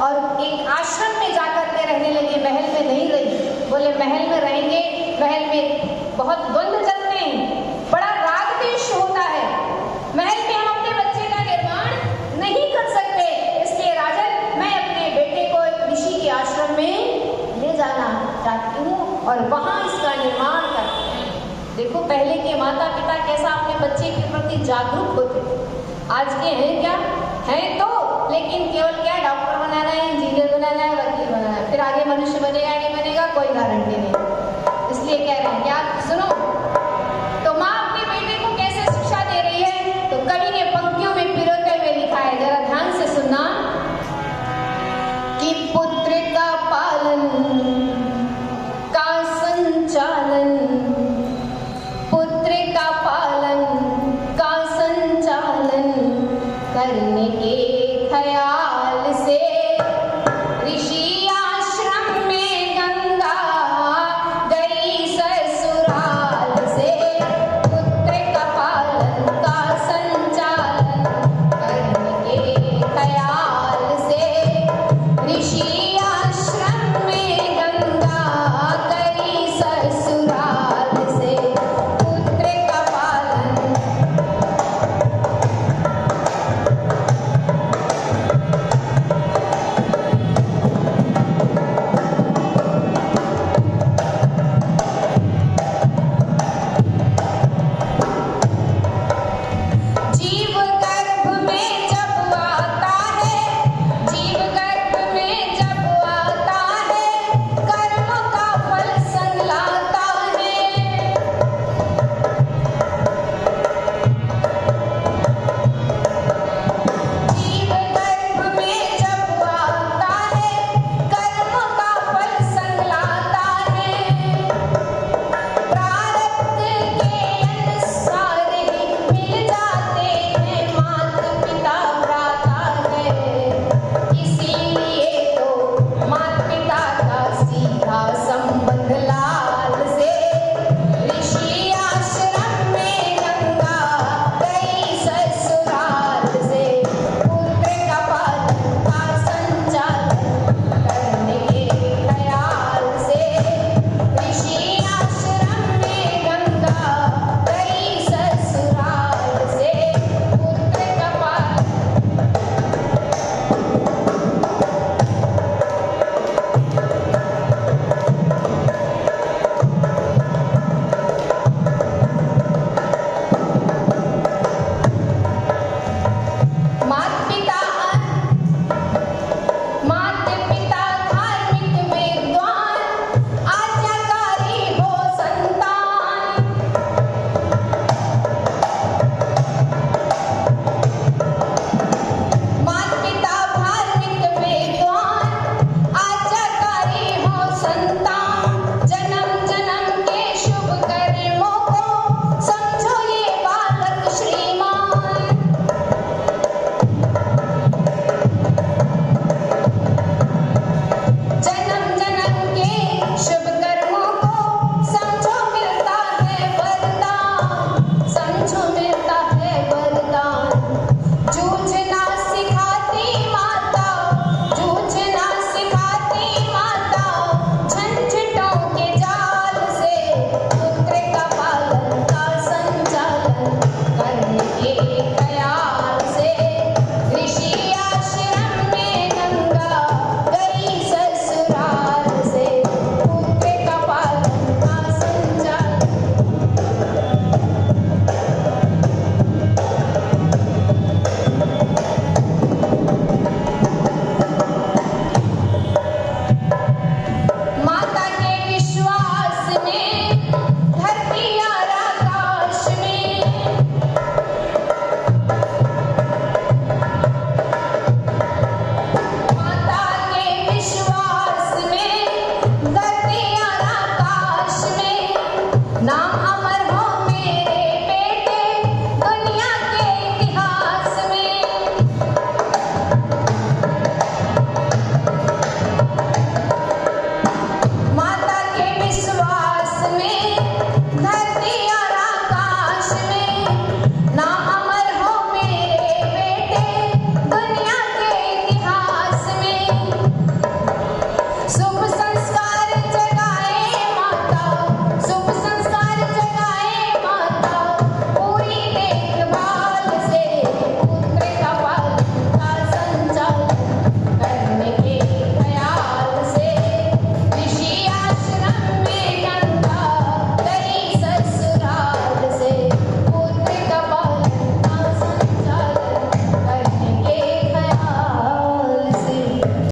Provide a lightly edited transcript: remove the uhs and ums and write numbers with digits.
और एक आश्रम में जाकर के रहने लगे, महल में नहीं रही। बोले महल में रहेंगे, महल में बहुत द्वंद्व चलते हैं, बड़ा राग द्वेष होता है, महल में हम अपने बच्चे का निर्माण नहीं कर सकते, इसलिए राजन मैं अपने बेटे को एक ऋषि के आश्रम में ले जाना चाहती हूँ और वहां इसका निर्माण करती हूँ। देखो पहले के माता पिता कैसा अपने बच्चे के प्रति जागरूक होते थे, आज के हैं क्या, हैं तो लेकिन केवल क्या